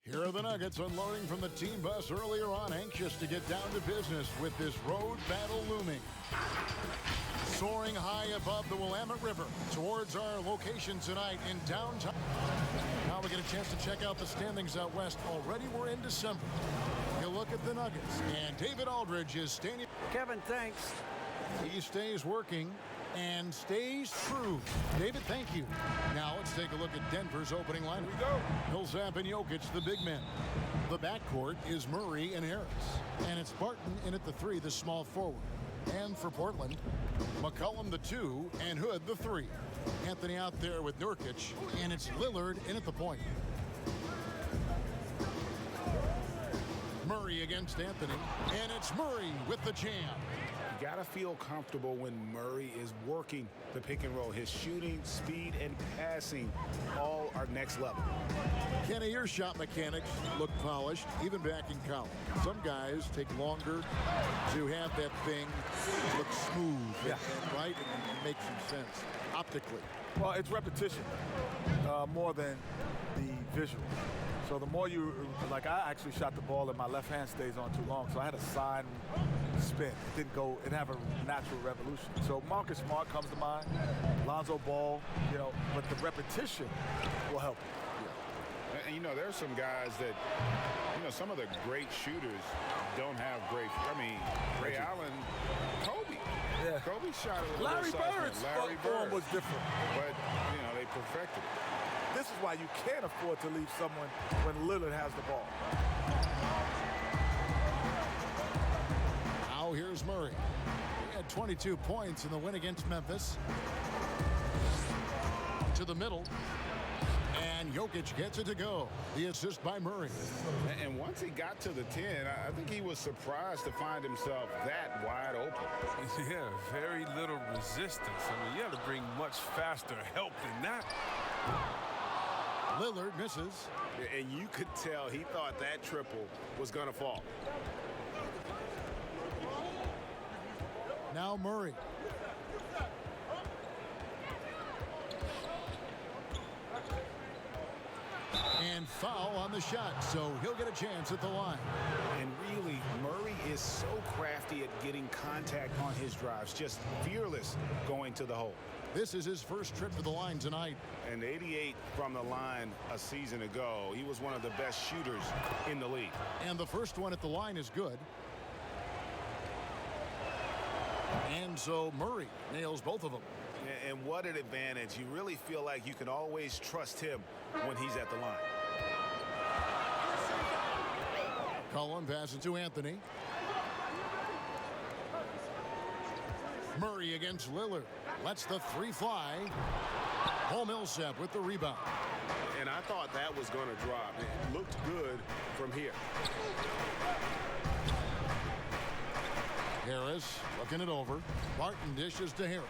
Here are the Nuggets unloading from the team bus earlier on, anxious to get down to business with this road battle looming. Soaring high above the Willamette River towards our location tonight in downtown. Now we get a chance to check out the standings out west. Already we're in December. You look at the Nuggets, and David Aldridge is standing. Kevin, thanks. He stays working and stays true. David, thank you. Now let's take a look at Denver's opening lineup. Here we go. Millsap and Jokic, the big men. The backcourt is Murray and Harris. And it's Barton in at the 3, the small forward. And for Portland, McCollum the 2 and Hood the 3. Anthony out there with Nurkic, and it's Lillard in at the point. Murray against Anthony, and it's Murray with the jam. You got to feel comfortable when Murray is working the pick and roll. His shooting, speed, and passing all are next level. Kenny, your shot mechanics look polished, even back in college. Some guys take longer to have that thing look smooth and right and make some sense optically. Well, it's repetition more than the visual. So the more you, like I actually shot the ball and my left hand stays on too long, so I had a side spin. It didn't go, it have a natural revolution. So Marcus Smart comes to mind, Lonzo Ball, but the repetition will help. And, there's some guys that, some of the great shooters don't have great, Ray Allen, Kobe. Yeah. Kobe shot it with Larry Bird's form was different. But, they perfected it. This is why you can't afford to leave someone when Lillard has the ball. Now here's Murray. He had 22 points in the win against Memphis. To the middle. And Jokic gets it to go. The assist by Murray. And once he got to the 10, I think he was surprised to find himself that wide open. Yeah, very little resistance. You have to bring much faster help than that. Lillard misses. And you could tell he thought that triple was going to fall. Now Murray. And foul on the shot, so he'll get a chance at the line. And really, Murray is so crafty at getting contact on his drives, just fearless going to the hole. This is his first trip to the line tonight. And 88 from the line a season ago. He was one of the best shooters in the league. And the first one at the line is good. And so Murray nails both of them. And what an advantage. You really feel like you can always trust him when he's at the line. Cullen passes to Anthony. Murray against Lillard. Lets the 3 fly. Paul Millsap with the rebound. And I thought that was going to drop. It looked good from here. Harris looking it over. Barton dishes to Harris.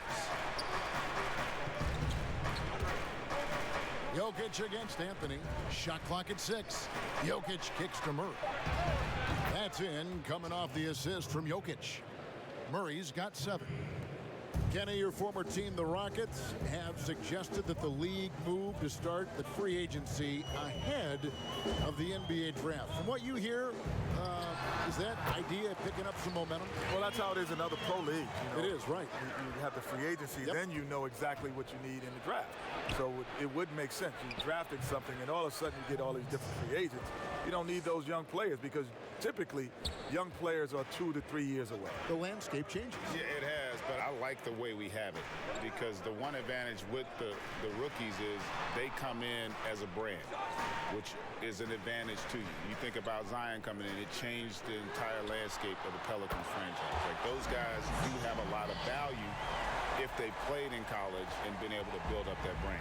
Jokic against Anthony. Shot clock at 6. Jokic kicks to Murray. That's in, coming off the assist from Jokic. Murray's got 7. Kenny, your former team, the Rockets, have suggested that the league move to start the free agency ahead of the NBA draft. From what you hear, is that idea picking up some momentum? Well, that's how it is in other pro leagues. It is, right. You have the free agency, then you know exactly what you need in the draft. So it would make sense. You drafted something, and all of a sudden you get all these different free agents. You don't need those young players because typically young players are 2 to 3 years away. The landscape changes. Yeah, it has, but I like the way we have it because the one advantage with the rookies is they come in as a brand, which is an advantage to you. You think about Zion coming in, it changed the entire landscape of the Pelicans franchise. Like, those guys do have a lot of value if they played in college and been able to build up that brand.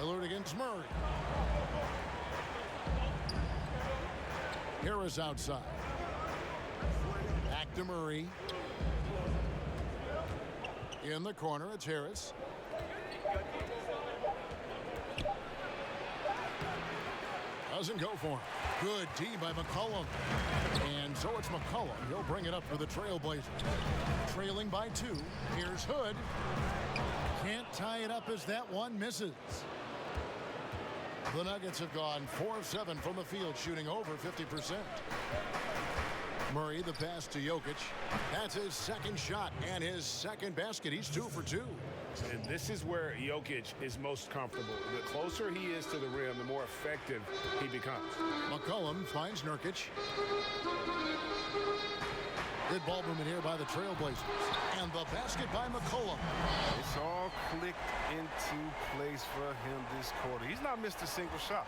Lillard against Murray. Harris outside. Back to Murray. In the corner, it's Harris. Doesn't go for him. Good D by McCollum. And so it's McCollum. He'll bring it up for the Trailblazers. Trailing by 2. Here's Hood. Can't tie it up as that one misses. The Nuggets have gone 4 of 7 from the field, shooting over 50%. Murray, the pass to Jokic. That's his second shot and his second basket. He's 2 for 2. And this is where Jokic is most comfortable. The closer he is to the rim, the more effective he becomes. McCollum finds Nurkic. Good ball movement here by the Trailblazers. And the basket by McCollum. It's all clicked into place for him this quarter. He's not missed a single shot.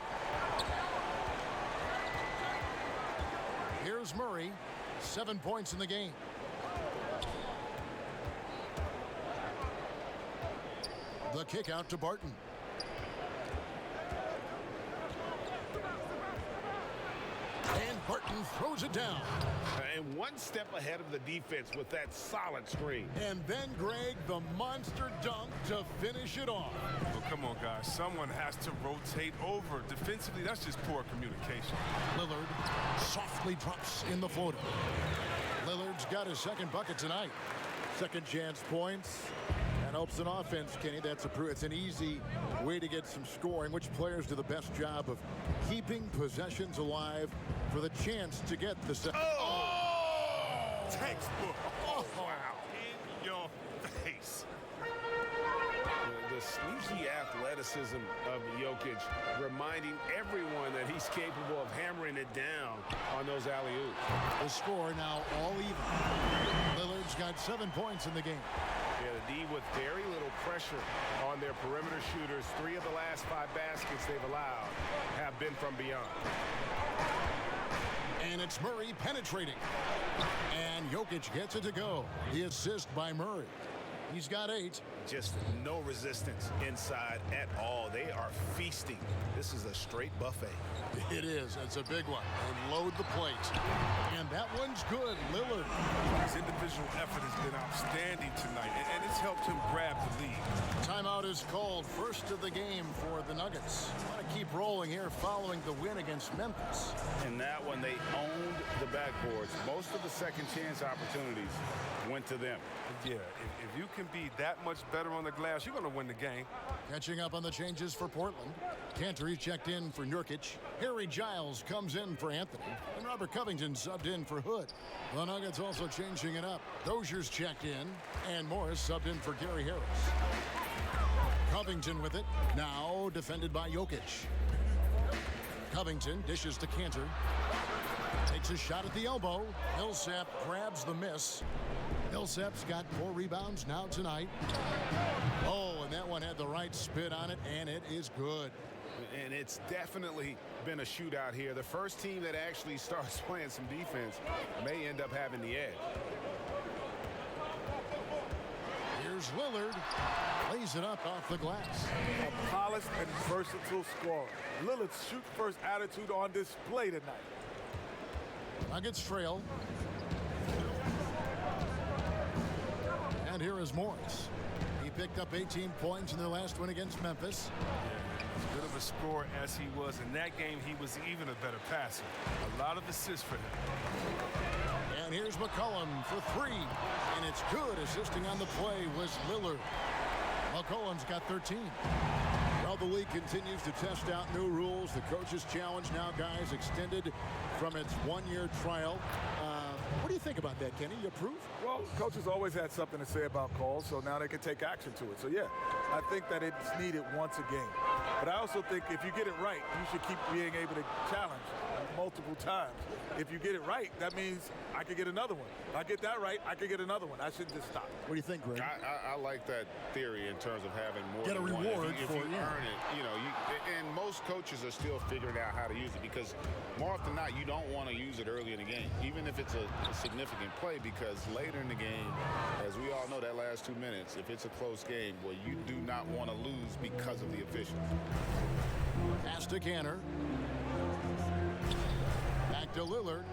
Here's Murray. 7 points in the game. The kick out to Barton. And Barton throws it down. And one step ahead of the defense with that solid screen. And then Greg, the monster dunk to finish it off. Oh, come on, guys. Someone has to rotate over. Defensively, that's just poor communication. Lillard softly drops in the floater. Lillard's got his second bucket tonight. Second chance points. That helps an offense, Kenny. It's an easy way to get some scoring. Which players do the best job of keeping possessions alive for the chance to get the second? Oh! Textbook. Oh, wow. In your face. The sneaky athleticism of Jokic, reminding everyone that he's capable of hammering it down on those alley-oops. The score now all even. Lillard's got 7 points in the game. Yeah, the D with very little pressure on their perimeter shooters. 3 of the last 5 baskets they've allowed have been from beyond. And it's Murray penetrating. And Jokic gets it to go. The assist by Murray. He's got 8. Just no resistance inside at all. They are feasting. This is a straight buffet. It is. It's a big one. And load the plate. And that one's good. Lillard. His individual effort has been outstanding tonight, and it's helped him grab the lead. Timeout is called. First of the game for the Nuggets. Want to keep rolling here following the win against Memphis. And that one, they owned the backboards. Most of the second chance opportunities went to them. Yeah, if you can be that much better on the glass, you're going to win the game. Catching up on the changes for Portland. Cantor checked in for Nurkic. Harry Giles comes in for Anthony. And Robert Covington subbed in for Hood. The Nuggets also changing it up. Dozier's checked in. And Morris subbed in for Gary Harris. Covington with it. Now defended by Jokic. Covington dishes to Cantor. Takes a shot at the elbow. Millsap grabs the miss. Millsap's got 4 rebounds now tonight. Oh, and that one had the right spin on it, and it is good. And it's definitely been a shootout here. The first team that actually starts playing some defense may end up having the edge. Here's Lillard. Lays it up off the glass. A polished and versatile scorer. Lillard's shoot-first attitude on display tonight. Nuggets trail. And here is Morris. He picked up 18 points in their last win against Memphis. As good of a scorer as he was in that game, he was even a better passer. A lot of assists for him. And here's McCollum for 3. And it's good. Assisting on the play was Lillard. McCollum's got 13. Well, the league continues to test out new rules. The coaches challenge now, guys, extended from its 1-year trial. What do you think about that, Kenny? You approve? Well, coaches always had something to say about calls, so now they can take action to it. So, yeah, I think that it's needed once a game. But I also think if you get it right, you should keep being able to challenge multiple times. If you get it right, that means I could get another one. If I get that right, I could get another one. I shouldn't just stop. What do you think, Greg? I like that theory in terms of having more Get a than one. reward If for you earn it, you know, and most coaches are still figuring out how to use it because more often than not, you don't want to use it early in the game, even if it's a significant play, because later in the game, as we all know, that last 2 minutes, if it's a close game, well, you do not want to lose because of the officials. Pass to Cantor. Back to Lillard.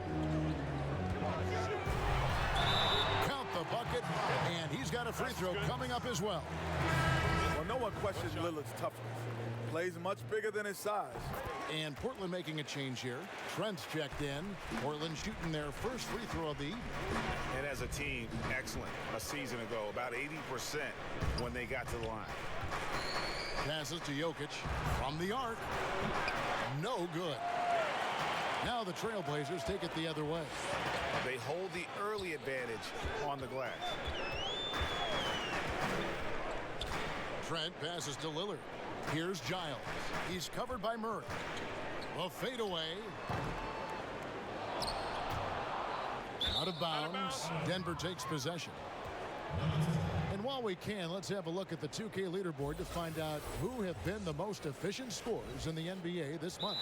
Count the bucket, and he's got a free throw coming up as well. Well, no one questions Lillard's toughness. Plays much bigger than his size. And Portland making a change here. Trent's checked in. Portland shooting their first free throw of the evening. And as a team, excellent. A season ago, about 80% when they got to the line. Passes to Jokic from the arc. No good. Now the Trailblazers take it the other way. They hold the early advantage on the glass. Trent passes to Lillard. Here's Giles. He's covered by Murray. A fadeaway. Out of bounds. Denver takes possession. And while we can, let's have a look at the 2K leaderboard to find out who have been the most efficient scorers in the NBA this month.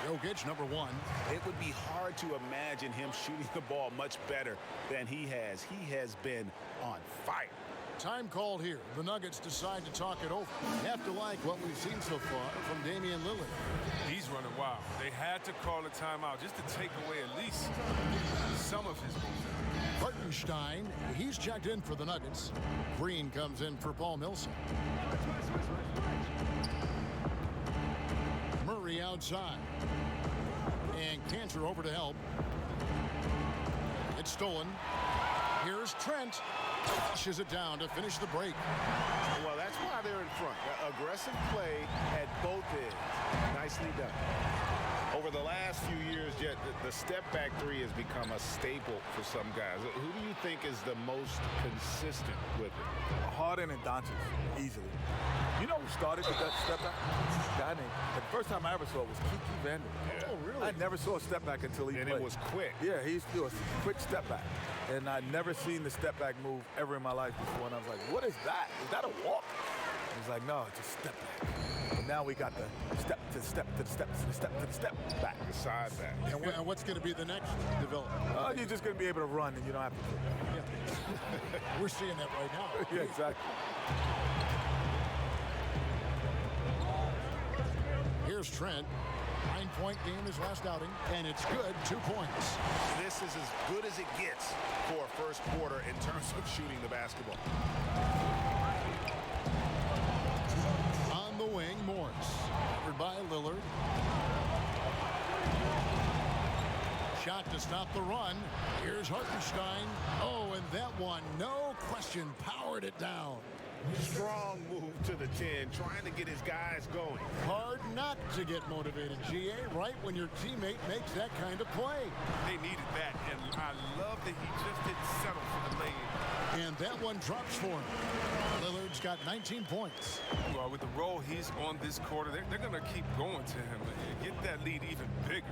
Jokic, number 1. It would be hard to imagine him shooting the ball much better than he has. He has been on fire. Time called here. The Nuggets decide to talk it over. You have to like what we've seen so far from Damian Lillard. He's running wild. They had to call a timeout just to take away at least some of his momentum. Hartenstein, he's checked in for the Nuggets. Green comes in for Paul Millsap. Murray outside. And Cantor over to help. It's stolen. Here's Trent. Flushes it down to finish the break. Well, that's why they're in front. Aggressive play at both ends. Nicely done. Over the last few years, Jet, the step-back three has become a staple for some guys. Who do you think is the most consistent with it? Harden and Doncic, easily. You know who started with that step back? Guy named. The first time I ever saw it was Kiki Vandal. Yeah. Oh, really? I never saw a step back until he played. And it was quick. Yeah, he used to do a quick step back. And I'd never seen the step back move ever in my life before. And I was like, what is that? Is that a walk? He's like, no, it's a step back. But now we got the step to the step to the step to the step to the step back. The side back. And what's going to be the next development? You're just going to be able to run and you don't have to. Yeah. We're seeing that right now. Yeah, exactly. Here's Trent. 9-point game his last outing, and it's good. 2 points. This is as good as it gets for a first quarter in terms of shooting the basketball. On the wing, Morris. Covered by Lillard. Shot to stop the run. Here's Hartenstein. Oh, and that one, no question, powered it down. Strong move to the 10, trying to get his guys going. Hard not to get motivated, GA, right when your teammate makes that kind of play. They needed that, and I love that he just didn't settle for the lay-in. And that one drops for him. Lillard's got 19 points. Well, with the role he's on this quarter, they're going to keep going to him and get that lead even bigger.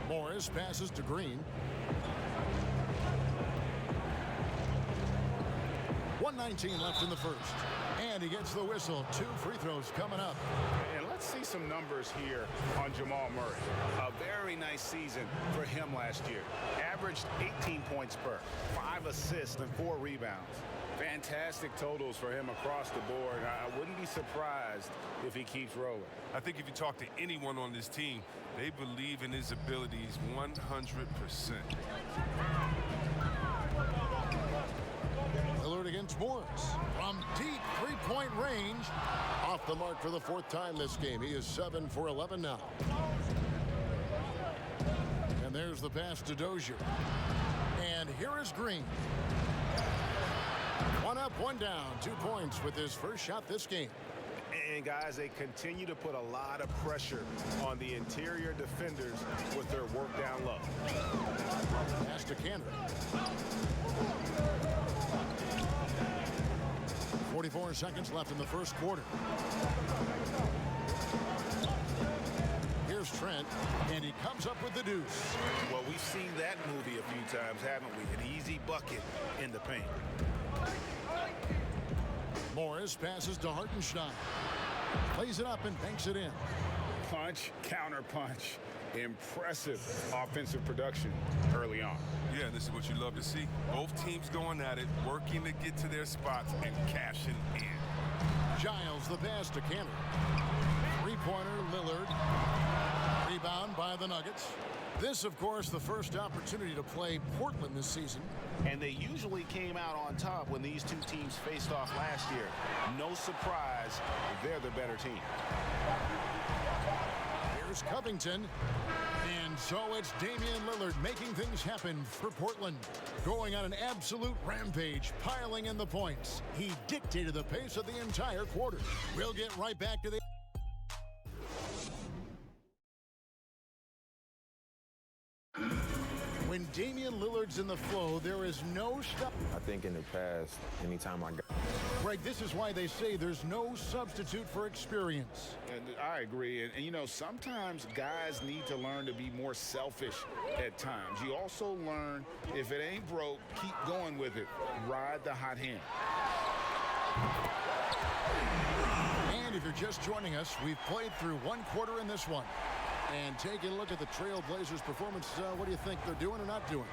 Morris passes to Green. 1:19 left in the first. And he gets the whistle. 2 free throws coming up. And let's see some numbers here on Jamal Murray. A very nice season for him last year. Averaged 18 points per, 5 assists and 4 rebounds. Fantastic totals for him across the board. I wouldn't be surprised if he keeps rolling. I think if you talk to anyone on this team, they believe in his abilities 100%. Lillard against Morris. From deep three-point range. Off the mark for the 4th time this game. He is 7 for 11 now. And there's the pass to Dozier. And here is Green. 1 up, 1 down. 2 points with his first shot this game. And guys, they continue to put a lot of pressure on the interior defenders with their work down low. Pass to Cantor. 44 seconds left in the first quarter. Here's Trent, and he comes up with the deuce. Well, we've seen that movie a few times, haven't we? An easy bucket in the paint. Morris passes to Hartenstein. Plays it up and banks it in. Punch, counter punch. Impressive offensive production early on. Yeah, this is what you love to see. Both teams going at it, working to get to their spots and cashing in. Giles the pass to Cantor. 3-pointer, Lillard. Rebound by the Nuggets. This, of course, the first opportunity to play Portland this season. And they usually came out on top when these two teams faced off last year. No surprise, they're the better team. Here's Covington. And so it's Damian Lillard making things happen for Portland. Going on an absolute rampage, piling in the points. He dictated the pace of the entire quarter. We'll get right back to the... When Damian Lillard's in the flow, there is no stop. I think in the past, anytime I got... Greg, this is why they say there's no substitute for experience. And I agree. And, you know, sometimes guys need to learn to be more selfish at times. You also learn, if it ain't broke, keep going with it. Ride the hot hand. And if you're just joining us, we've played through one quarter in this one. And taking a look at the Trail Blazers' performance, what do you think they're doing or not doing?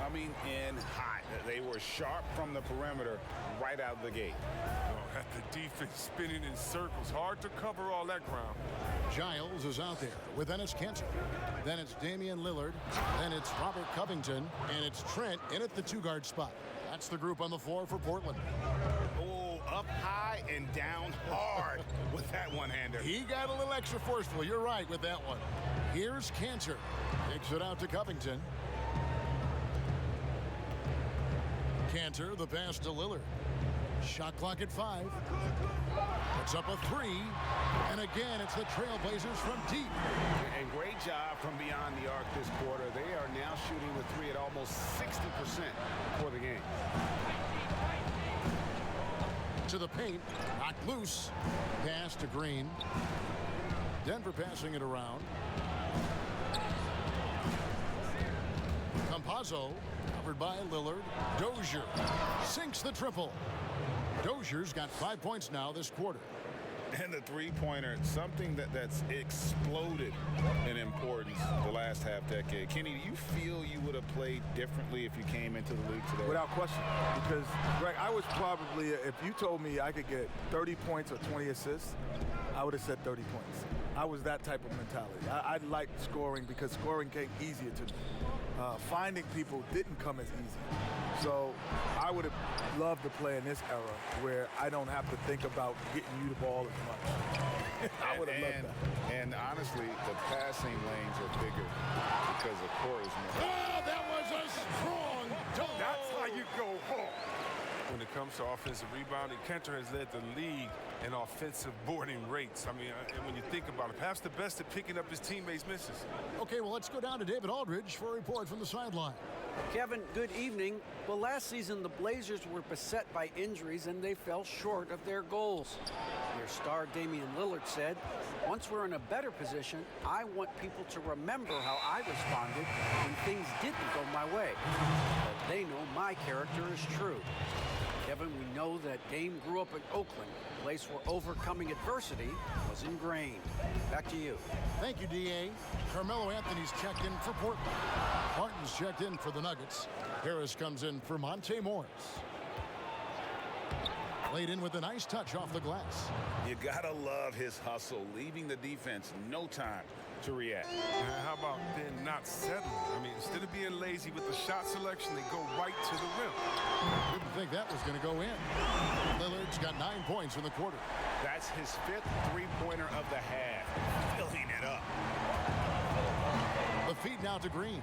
Coming in hot. They were sharp from the perimeter right out of the gate. Oh, at the defense spinning in circles. Hard to cover all that ground. Giles is out there with Enes Kanter. Then it's Damian Lillard. Then it's Robert Covington. And it's Trent in at the two-guard spot. That's the group on the floor for Portland. Oh, up high and down hard with that one-hander. He got a little extra forceful. You're right with that one. Here's Kanter. Kicks it out to Covington. Kanter, the pass to Lillard. Shot clock at 5. Puts up a 3. And again, it's the Trailblazers from deep. And great job from beyond the arc this quarter. They are now shooting the 3 at almost 60% for the game. To the paint, knocked loose. Pass to Green. Denver passing it around. Campazzo, covered by Lillard. Dozier sinks the triple. Dozier's got 5 points now this quarter. And the three-pointer, something that's exploded in importance the last half-decade. Kenny, do you feel you would have played differently if you came into the league today? Without question. Because, Greg, I was probably, if you told me I could get 30 points or 20 assists, I would have said 30 points. I was that type of mentality. I liked scoring because scoring came easier to me. Finding people didn't come as easy. So I would have loved to play in this era where I don't have to think about getting you the ball as much. I would have loved that. And honestly, the passing lanes are bigger because the court is more. Oh, that was a strong dunk. That's how you go home. When it comes to offensive rebounding, Kanter has led the league in offensive boarding rates. I mean, and when you think about it, perhaps the best at picking up his teammates' misses. Okay, well, let's go down to David Aldridge for a report from the sideline. Kevin, good evening. Well, last season, the Blazers were beset by injuries, and they fell short of their goals. Their star, Damian Lillard, said, "Once we're in a better position, I want people to remember how I responded when things didn't go my way. But they know my character is true." Kevin, we know that Dame grew up in Oakland, a place where overcoming adversity was ingrained. Back to you. Thank you, D.A. Carmelo Anthony's checked in for Portland. Martin's checked in for the Nuggets. Harris comes in for Monte Morris. Laid in with a nice touch off the glass. You gotta love his hustle, leaving the defense no time to react. And how about then not settling? I mean, instead of being lazy with the shot selection, they go right to the rim. Didn't think that was going to go in. Lillard's got 9 points in the quarter. That's his 5th three-pointer of the half. Filling it up. The feed now to Green.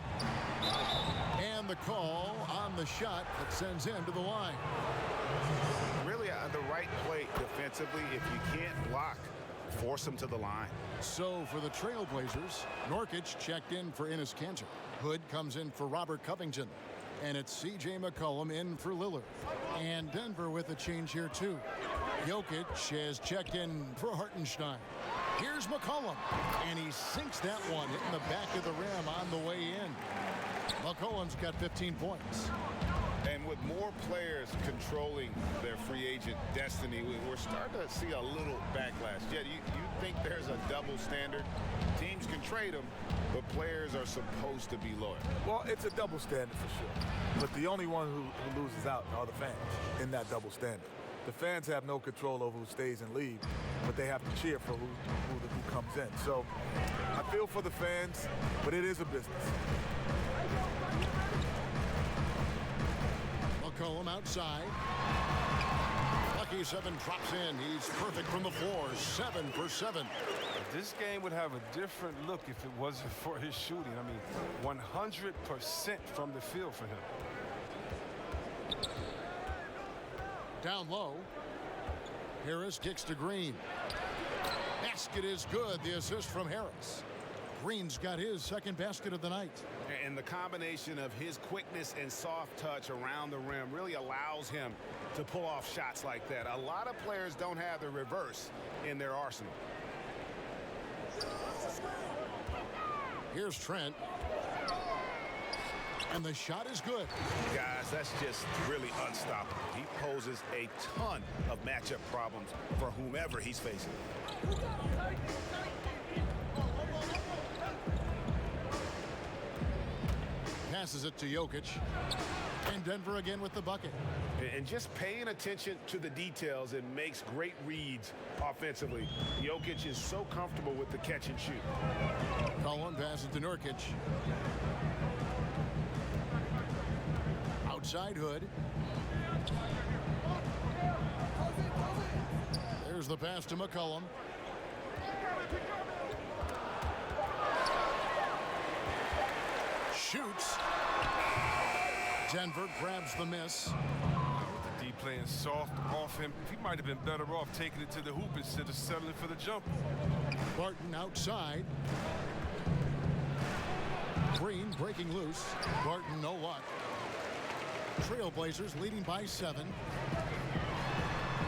And the call on the shot that sends him to the line. Really the right play defensively. If you can't block, force him to the line. So for the Trailblazers, Nurkic checked in for Enes Kanter. Hood comes in for Robert Covington. And it's C.J. McCollum in for Lillard. And Denver with a change here too. Jokic has checked in for Hartenstein. Here's McCollum. And he sinks that one, hitting the back of the rim on the way in. McCollum's got 15 points. And with more players controlling their free agent destiny, we're starting to see a little backlash. Yeah, you think there's a double standard? Teams can trade them, but players are supposed to be loyal. Well, it's a double standard for sure. But the only one who loses out are the fans in that double standard. The fans have no control over who stays and leaves, but they have to cheer for who comes in. So I feel for the fans, but it is a business. McCollum outside. Lucky 7 drops in. He's perfect from the floor. 7 for 7. This game would have a different look if it wasn't for his shooting. I mean, 100% from the field for him. Down low. Harris kicks to Green. Basket is good. The assist from Harris. Green's got his second basket of the night. And the combination of his quickness and soft touch around the rim really allows him to pull off shots like that. A lot of players don't have the reverse in their arsenal. Here's Trent. And the shot is good. Guys, that's just really unstoppable. He poses a ton of matchup problems for whomever he's facing. Passes it to Jokic. And Denver again with the bucket. And just paying attention to the details, it makes great reads offensively. Jokic is so comfortable with the catch and shoot. Cullen passes to Nurkic. Outside Hood. There's the pass to McCollum. Shoots. Denver grabs the miss. D playing soft off him. He might have been better off taking it to the hoop instead of settling for the jumper. Barton outside. Green breaking loose. Barton no luck. Trailblazers leading by 7.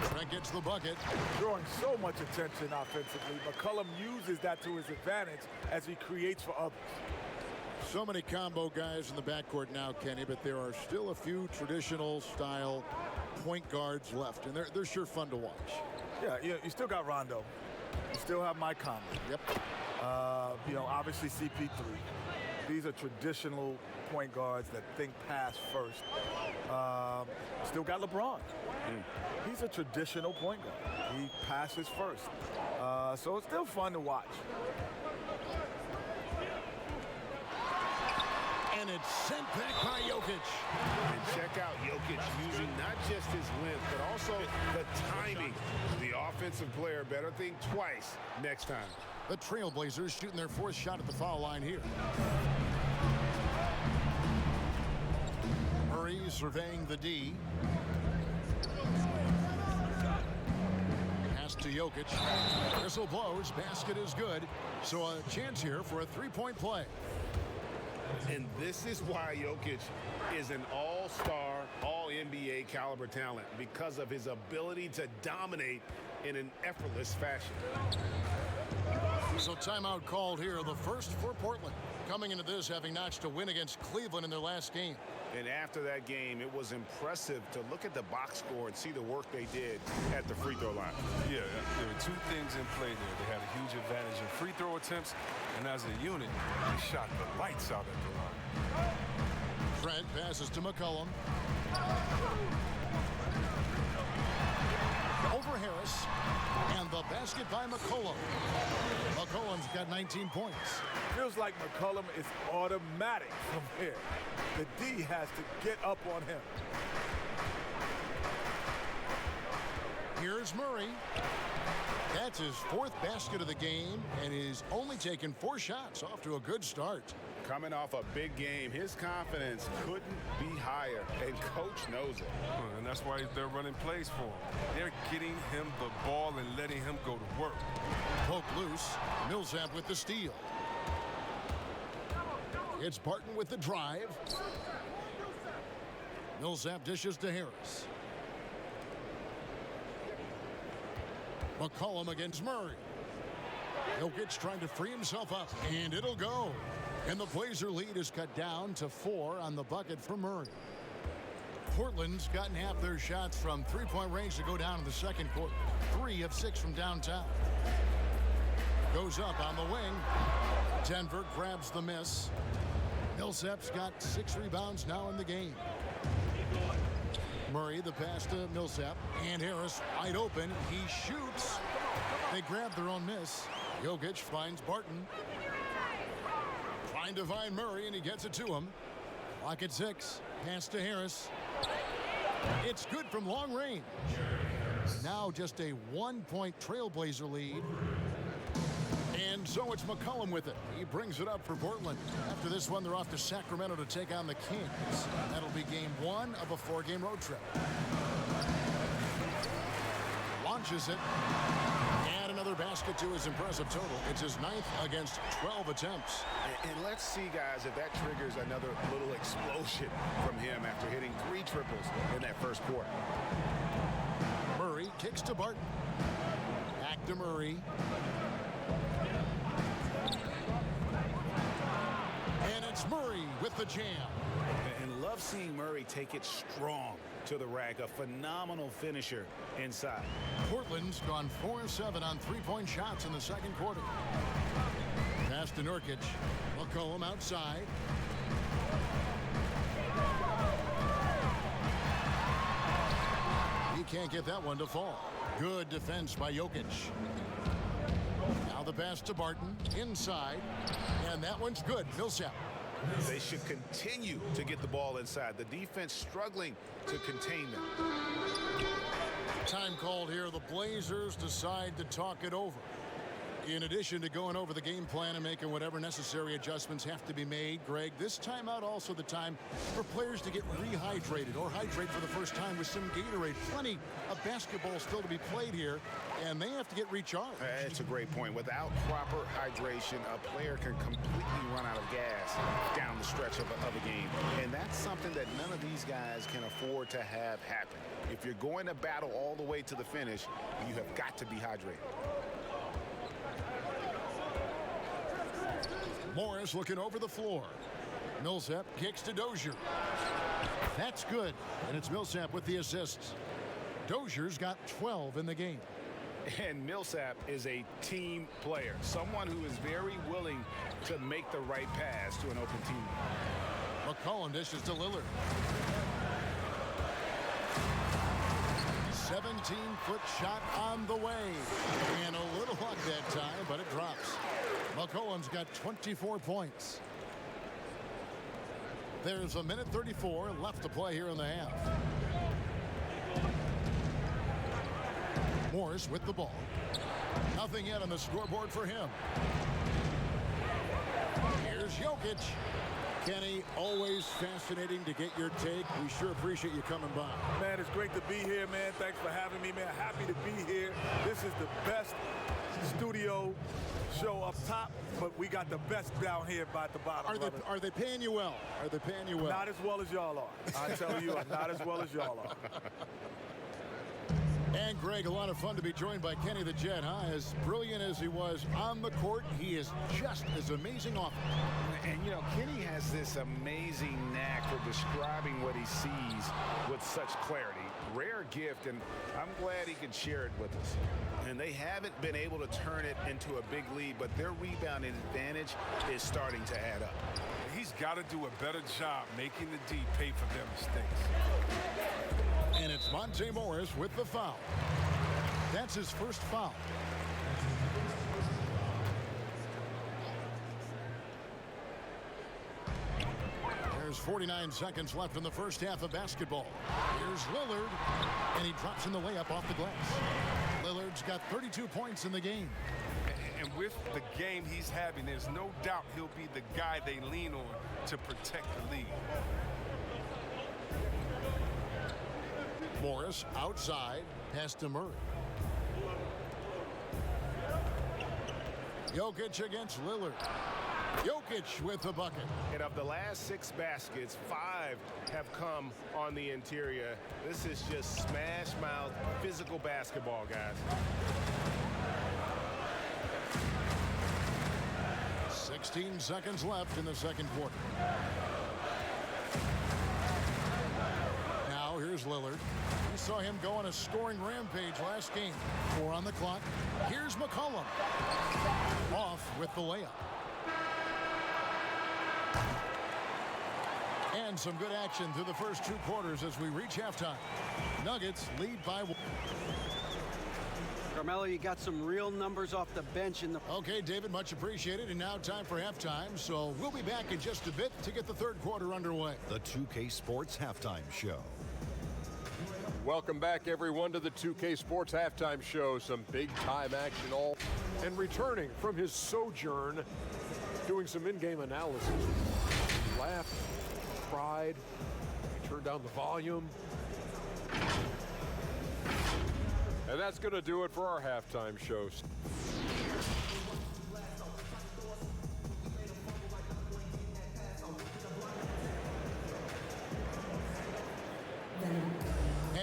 Trent gets the bucket. Drawing so much attention offensively. McCollum uses that to his advantage as he creates for others. So many combo guys in the backcourt now, Kenny, but there are still a few traditional style point guards left, and they're sure fun to watch. Yeah, you still got Rondo. You still have Mike Conley. Yep. Obviously CP3. These are traditional point guards that think pass first. Still got LeBron. He's a traditional point guard. He passes first. So it's still fun to watch. And it's sent back by Jokic. And check out Jokic using not just his length, but also the timing. The offensive player better think twice next time. The Trailblazers shooting their 4th shot at the foul line here. Murray surveying the D. Pass to Jokic. Whistle blows. Basket is good. So a chance here for a 3-point play. And this is why Jokic is an all-star, all-NBA caliber talent, because of his ability to dominate in an effortless fashion. So timeout called here, the first for Portland. Coming into this, having notched a win against Cleveland in their last game. And after that game, it was impressive to look at the box score and see the work they did at the free throw line. Yeah, there were 2 things in play there. They had a huge advantage in free throw attempts, and as a unit, they shot the lights out at the line. Trent passes to McCollum. Over Harris. And the basket by McCollum. McCollum's got 19 points. Feels like McCollum is automatic from here. The D has to get up on him. Here's Murray. That's his 4th basket of the game, and he's only taken 4 shots. Off to a good start. Coming off a big game, his confidence couldn't be higher, and coach knows it. And that's why they're running plays for him. They're getting him the ball and letting him go to work. Poke loose. Millsap with the steal. It's Barton with the drive. Millsap dishes to Harris. McCollum against Murray. Jokic trying to free himself up, and it'll go. And the Blazer lead is cut down to 4 on the bucket for Murray. Portland's gotten half their shots from 3-point range to go down in the second quarter. 3 of 6 from downtown. Goes up on the wing. Denver grabs the miss. Millsap's got 6 rebounds now in the game. Murray, the pass to Millsap. And Harris wide open. He shoots. They grab their own miss. Jokic finds Barton. Trying to find Murray, and he gets it to him. Clock at 6. Pass to Harris. It's good from long range. Now just a 1-point Trailblazer lead. And so it's McCollum with it. He brings it up for Portland. After this one, they're off to Sacramento to take on the Kings. That'll be game 1 of a 4-game road trip. Launches it. And another basket to his impressive total. It's his 9th against 12 attempts. And let's see, guys, if that triggers another little explosion from him after hitting 3 triples in that first quarter. Murray kicks to Barton. Back to Murray. And it's Murray with the jam. And love seeing Murray take it strong to the rack. A phenomenal finisher inside. Portland's gone 4-7 on 3-point shots in the second quarter. Pass to Nurkic. McCollum outside. He can't get that one to fall. Good defense by Jokic. Now the pass to Barton inside. And that one's good. Millsap. They should continue to get the ball inside. The defense struggling to contain them. Time called here. The Blazers decide to talk it over. In addition to going over the game plan and making whatever necessary adjustments have to be made, Greg, this timeout also the time for players to get rehydrated or hydrate for the first time with some Gatorade. Plenty of basketball still to be played here, and they have to get recharged. That's a great point. Without proper hydration, a player can completely run out of gas down the stretch of a game. And that's something that none of these guys can afford to have happen. If you're going to battle all the way to the finish, you have got to be hydrated. Morris looking over the floor. Millsap kicks to Dozier. That's good, and it's Millsap with the assists. Dozier's got 12 in the game. And Millsap is a team player, someone who is very willing to make the right pass to an open teammate. McCollum dishes to Lillard. 17-foot shot on the way. And a little luck that time, but it drops. McCollum's got 24 points. There's a minute 34 left to play here in the half. Morris with the ball. Nothing yet on the scoreboard for him. Here's Jokic. Kenny, always fascinating to get your take. We sure appreciate you coming by. Man, it's great to be here, man. Thanks for having me, man. Happy to be here. This is the best studio show up top, but we got the best down here by the bottom. Are they paying you well? Are they paying you well? Not as well as y'all are. I tell you, not as well as y'all are. And Greg, a lot of fun to be joined by Kenny the Jet, huh? As brilliant as he was on the court, he is just as amazing off it. And, you know, Kenny has this amazing knack for describing what he sees with such clarity. Rare gift, and I'm glad he could share it with us. And they haven't been able to turn it into a big lead, but their rebounding advantage is starting to add up. He's got to do a better job making the D pay for their mistakes. And it's Monte Morris with the foul. That's his first foul. There's 49 seconds left in the first half of basketball. Here's Lillard, and he drops in the layup off the glass. Lillard's got 32 points in the game. And with the game he's having, there's no doubt he'll be the guy they lean on to protect the lead. Morris outside, pass to Murray. Jokic against Lillard. Jokic with the bucket. And of the last 6 baskets, 5 have come on the interior. This is just smash mouth physical basketball, guys. 16 seconds left in the second quarter. Now here's Lillard. We saw him go on a scoring rampage last game. 4 on the clock. Here's McCollum. Off with the layup. And some good action through the first 2 quarters as we reach halftime. Nuggets lead by 1. Carmelo, you got some real numbers off the bench in the... Okay, David, much appreciated. And now time for halftime. So we'll be back in just a bit to get the third quarter underway. The 2K Sports Halftime Show. Welcome back, everyone, to the 2K Sports Halftime Show. Some big-time action all. And returning from his sojourn, doing some in-game analysis. He laughed, cried, he turned down the volume. And that's going to do it for our halftime shows.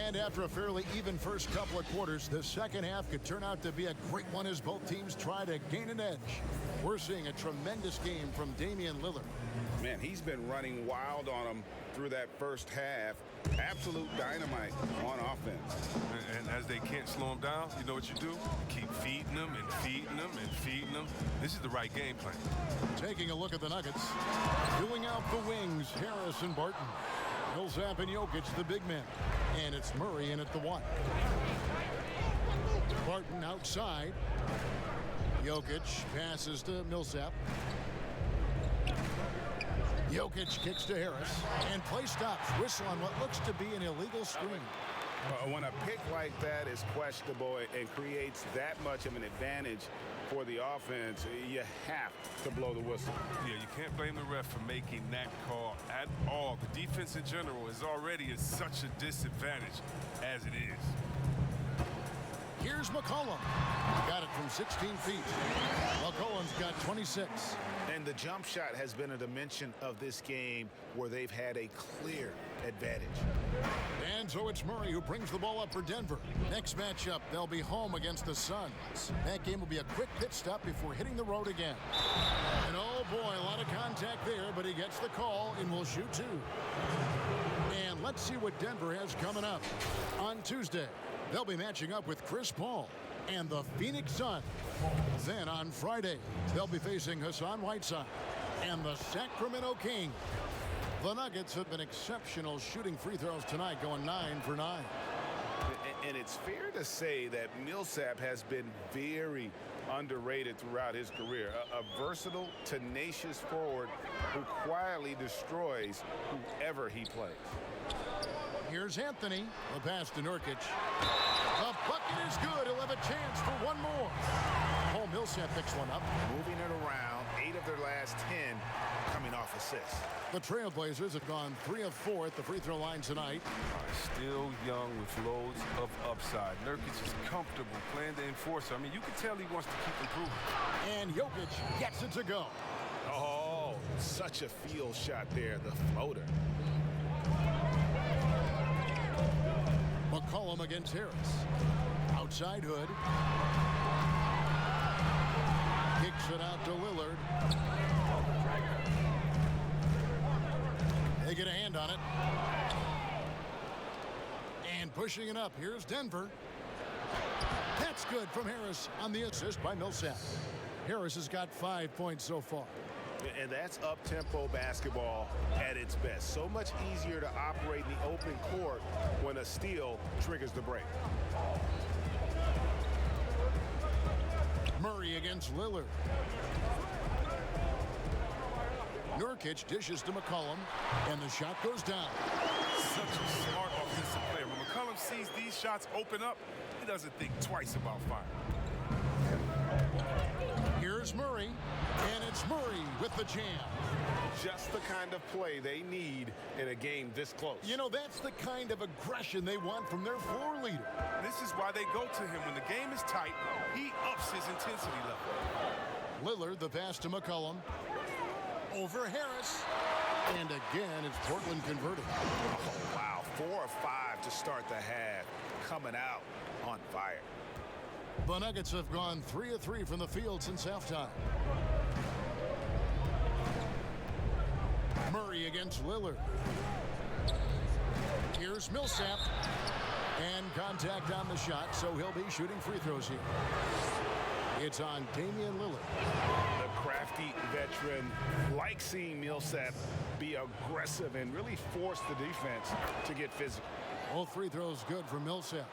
And after a fairly even first couple of quarters, the second half could turn out to be a great one as both teams try to gain an edge. We're seeing a tremendous game from Damian Lillard. Man, he's been running wild on them through that first half. Absolute dynamite on offense. And as they can't slow him down, you know what you do? You keep feeding them and feeding them and feeding them. This is the right game plan. Taking a look at the Nuggets. Filling out the wings, Harris and Barton. Millsap and Jokic, the big men. And it's Murray in at the one. Barton outside. Jokic passes to Millsap. Jokic kicks to Harris. And play stops. Whistle on what looks to be an illegal screen. When a pick like that is questionable and creates that much of an advantage for the offense, you have to blow the whistle. Yeah, you can't blame the ref for making that call at all. The defense in general is already at such a disadvantage as it is. Here's McCollum. Got it from 16 feet. McCollum's got 26. And the jump shot has been a dimension of this game where they've had a clear advantage. And so it's Murray who brings the ball up for Denver. Next matchup, they'll be home against the Suns. That game will be a quick pit stop before hitting the road again. And oh boy, a lot of contact there, but he gets the call and will shoot two. And let's see what Denver has coming up. On Tuesday, they'll be matching up with Chris Paul and the Phoenix Suns. Then on Friday, they'll be facing Hassan Whiteside and the Sacramento Kings. The Nuggets have been exceptional shooting free throws tonight, going 9 for 9. And it's fair to say that Millsap has been very underrated throughout his career. A versatile, tenacious forward who quietly destroys whoever he plays. Here's Anthony. The pass to Nurkic. The bucket is good. He'll have a chance for one more. Paul Millsap picks one up. Moving it around, 8 of their last 10 coming off assists. The Trailblazers have gone 3 of 4 at the free throw line tonight. Still young with loads of upside. Nurkic is comfortable playing the enforcer. I mean, you can tell he wants to keep improving. And Jokic gets it to go. Oh, such a field shot there, the floater. McCollum against Harris. Outside Hood. Kicks it out to Lillard. They get a hand on it. And pushing it up. Here's Denver. That's good from Harris on the assist by Millsap. Harris has got 5 points so far. And that's up-tempo basketball at its best. So much easier to operate in the open court when a steal triggers the break. Murray against Lillard. Nurkic dishes to McCollum, and the shot goes down. Such a smart offensive player. When McCollum sees these shots open up, he doesn't think twice about firing. Here's Murray, and it's Murray with the jam. Just the kind of play they need in a game this close. You know, that's the kind of aggression they want from their floor leader. This is why they go to him. When the game is tight, he ups his intensity level. Lillard, the pass to McCollum. Over Harris. And again, it's Portland converting. Oh, wow. 4 of 5 to start the half. Coming out on fire. The Nuggets have gone 3 of 3 from the field since halftime. Murray against Lillard. Here's Millsap. And contact on the shot, so he'll be shooting free throws here. It's on Damian Lillard. The crafty veteran likes seeing Millsap be aggressive and really force the defense to get physical. Both free throws good for Millsap.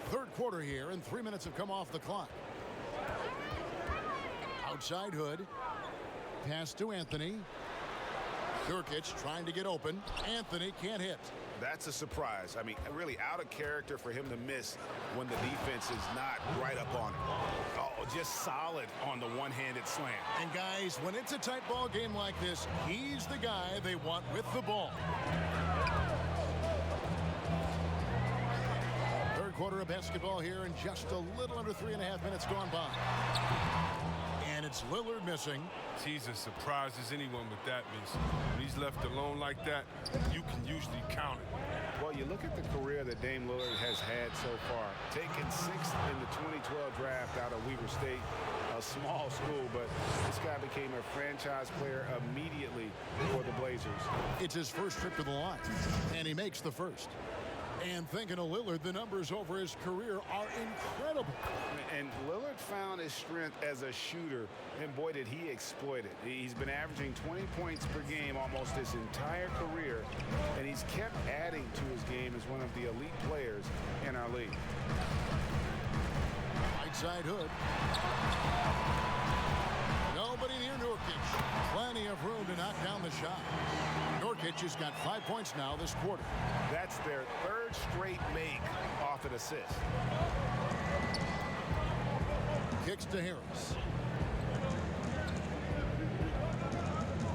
Third quarter here, and 3 minutes have come off the clock. Outside Hood. Pass to Anthony. Nurkic trying to get open. Anthony can't hit. That's a surprise. I mean, really out of character for him to miss when the defense is not right up on him. Oh, just solid on the one-handed slam. And guys, when it's a tight ball game like this, he's the guy they want with the ball. Third quarter of basketball here, and just a little under 3.5 minutes gone by. And it's Lillard missing. He's as surprised as anyone with that miss. When he's left alone like that, you can usually count it. Well, you look at the career that Dame Lillard has had so far. Taken 6th in the 2012 draft out of Weber State, a small school, but this guy became a franchise player immediately for the Blazers. It's his first trip to the line, and he makes the first. And thinking of Lillard, the numbers over his career are incredible. And Lillard found his strength as a shooter, and boy, did he exploit it. He's been averaging 20 points per game almost his entire career, and he's kept adding to his game as one of the elite players in our league. Right side Hood. Nobody near Nurkic. Plenty of room to knock down the shot. Nurkic has got 5 points now this quarter. That's their 3rd straight make off an assist. Kicks to Harris.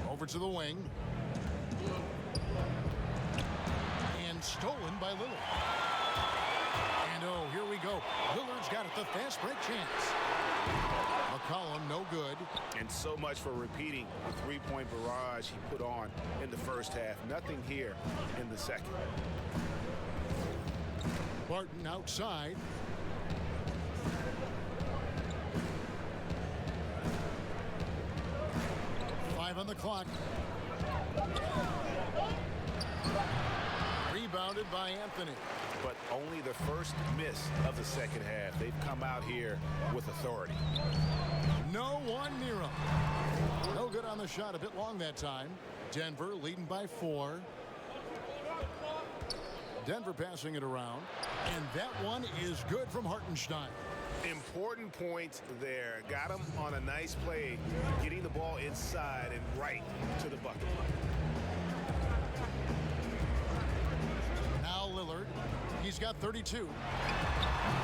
Over to the wing. And stolen by Lillard. And oh, here we go. Lillard's got it, the fast break chance. McCollum, no good. And so much for repeating the three-point barrage he put on in the first half. Nothing here in the second. Barton outside. Five on the clock. Rebounded by Anthony. But only the first miss of the second half. They've come out here with authority. No one near him. No good on the shot. A bit long that time. Denver leading by 4. Denver passing it around. And that one is good from Hartenstein. Important points there. Got him on a nice play, getting the ball inside and right to the bucket. Now Lillard. He's got 32.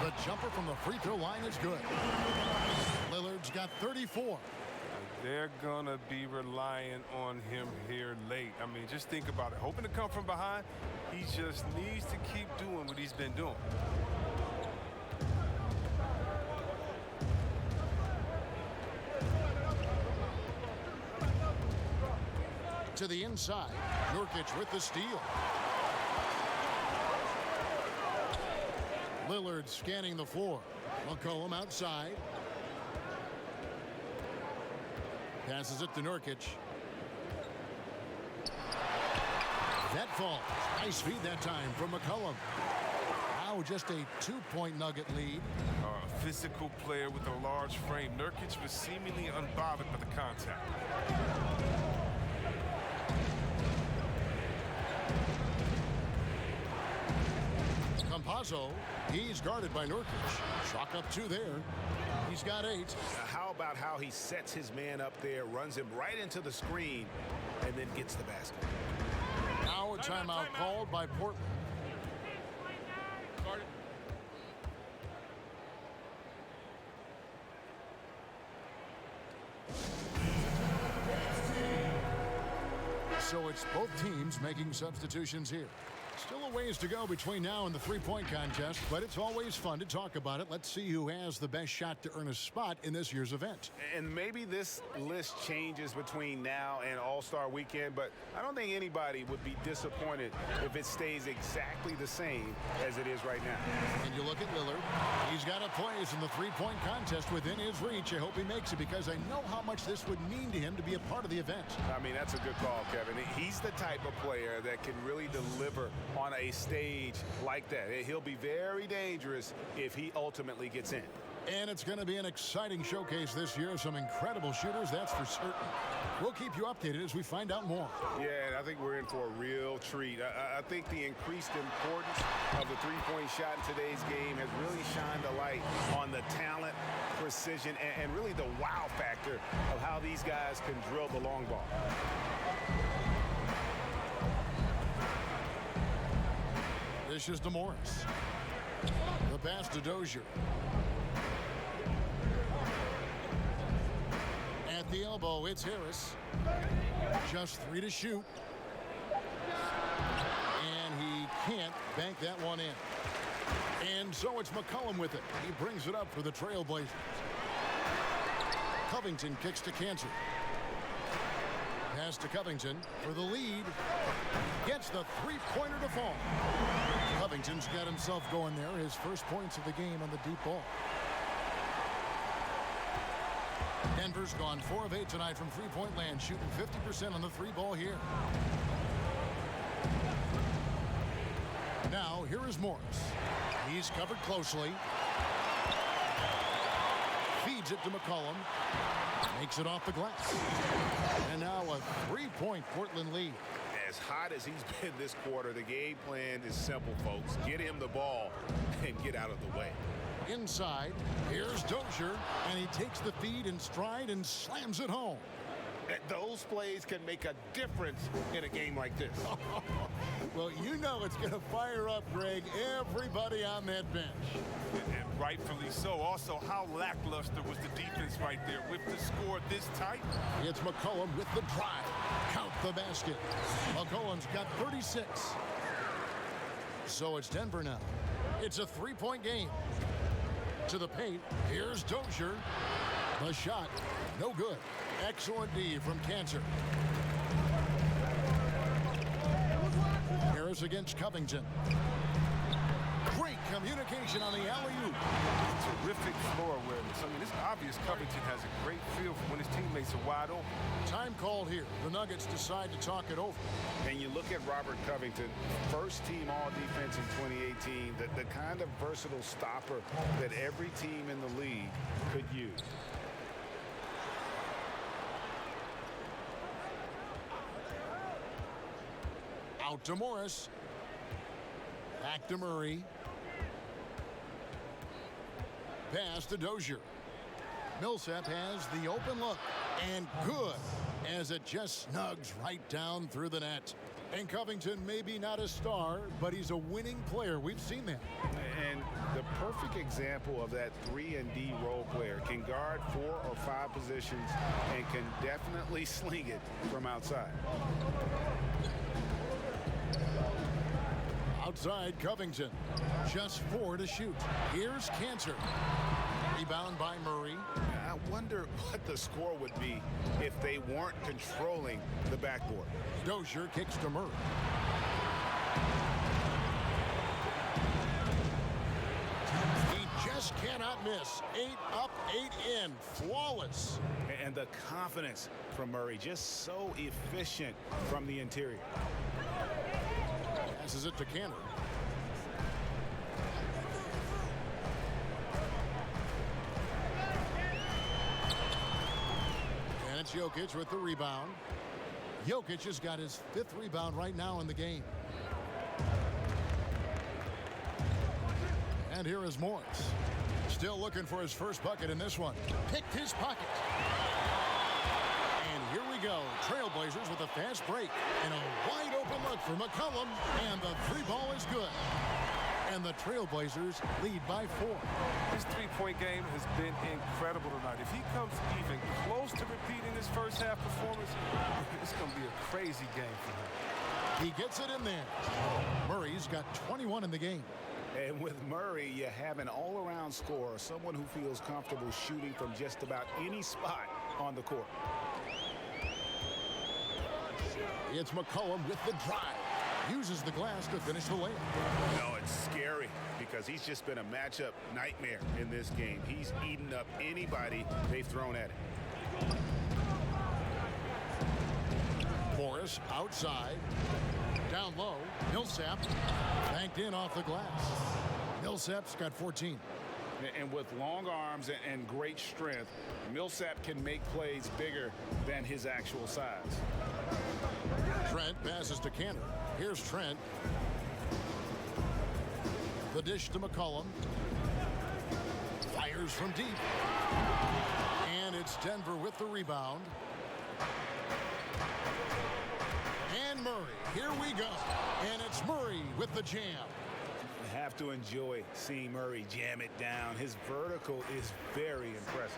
The jumper from the free throw line is good. Lillard's got 34. They're going to be relying on him here late. I mean, just think about it. Hoping to come from behind, he just needs to keep doing what he's been doing. To the inside. Nurkic with the steal. Lillard scanning the floor. McCollum outside. Passes it to Nurkic. That falls. Nice feed that time from McCollum. Now just a 2-point Nugget lead. A physical player with a large frame. Nurkic was seemingly unbothered by the contact. Campazzo, he's guarded by Nurkic. Chalk up 2 there. He's got 8. Now, how about how he sets his man up there, runs him right into the screen, and then gets the basket. Now a timeout called by Portland. So it's both teams making substitutions here. Still a ways to go between now and the three-point contest, but it's always fun to talk about it. Let's see who has the best shot to earn a spot in this year's event. And maybe this list changes between now and All-Star Weekend, but I don't think anybody would be disappointed if it stays exactly the same as it is right now. And you look at Lillard. He's got a place in the three-point contest within his reach. I hope he makes it because I know how much this would mean to him to be a part of the event. I mean, that's a good call, Kevin. He's the type of player that can really deliver on a stage like that. He'll be very dangerous if he ultimately gets in. And it's going to be an exciting showcase this year. Some incredible shooters, that's for certain. We'll keep you updated as we find out more. Yeah, I think we're in for a real treat. I think the increased importance of the three-point shot in today's game has really shined a light on the talent, precision, and really the wow factor of how these guys can drill the long ball. Dishes to Morris. The pass to Dozier. At the elbow, it's Harris. Just 3 to shoot. And he can't bank that one in. And so it's McCollum with it. He brings it up for the Trailblazers. Covington kicks to Cantor. Pass to Covington for the lead. Gets the three-pointer to fall. Covington's got himself going there. His first points of the game on the deep ball. Denver's gone 4 of 8 tonight from three-point land, shooting 50% on the 3-ball here. Now, here is Morris. He's covered closely. Feeds it to McCollum. Makes it off the glass. And now a 3-point Portland lead. As hot as he's been this quarter, the game plan is simple, folks. Get him the ball and get out of the way. Inside, here's Dozier, and he takes the feed in stride and slams it home. Those plays can make a difference in a game like this. Well, you know it's going to fire up, Greg, everybody on that bench. And rightfully so. Also, how lackluster was the defense right there with the score this tight? It's McCollum with the drive. Count the basket. McCollum's got 36. So it's Denver now. It's a 3-point game. To the paint, here's Dozier. The shot, no good. Excellent D from Cantor. Harris against Covington. Great communication on the alley-oop. Terrific floor awareness. I mean, it's obvious Covington has a great feel for when his teammates are wide open. Time called here. The Nuggets decide to talk it over. And you look at Robert Covington, first team all-defense in 2018, the kind of versatile stopper that every team in the league could use. Out to Morris. Back to Murray. Pass to Dozier. Millsap has the open look. And good, as it just snugs right down through the net. And Covington may be not a star, but he's a winning player. We've seen that. And the perfect example of that 3-and-D role player. Can guard 4 or 5 positions and can definitely sling it from outside. Outside Covington. Just 4 to shoot. Here's Cantor. Rebound by Murray. I wonder what the score would be if they weren't controlling the backboard. Dozier kicks to Murray. He just cannot miss. 8 up, 8 in. Flawless. And the confidence from Murray, just so efficient from the interior. Passes it to Cantor. And it's Jokic with the rebound. Jokic has got his 5th rebound right now in the game. And here is Morris. Still looking for his first bucket in this one. Picked his pocket. And here we go. Trailblazers with a fast break. And a wide open look for McCollum. And the 3-ball is good. And the Trailblazers lead by 4. His 3-point game has been incredible tonight. If he comes even close to repeating his first half performance, it's going to be a crazy game for him. He gets it in there. Murray's got 21 in the game. And with Murray, you have an all-around scorer, someone who feels comfortable shooting from just about any spot on the court. It's McCollum with the drive. Uses the glass to finish the layup. No, it's scary because he's just been a matchup nightmare in this game. He's eaten up anybody they've thrown at him. Morris outside. Down low. Millsap banked in off the glass. Millsap's got 14. And with long arms and great strength, Millsap can make plays bigger than his actual size. Trent passes to Cantor. Here's Trent. The dish to McCollum. Fires from deep. And it's Denver with the rebound. And Murray. Here we go. And it's Murray with the jam. to enjoy seeing Murray jam it down. His vertical is very impressive.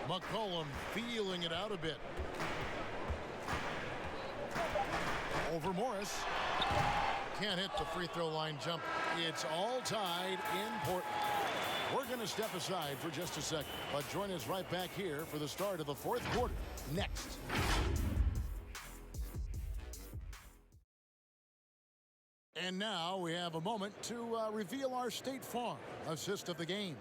McCollum feeling it out a bit. Over Morris. Can't hit the free throw line jump. It's all tied in Portland. We're going to step aside for just a second, but join us right back here for the start of the fourth quarter next. And now we have a moment to reveal our State Farm assist of the game.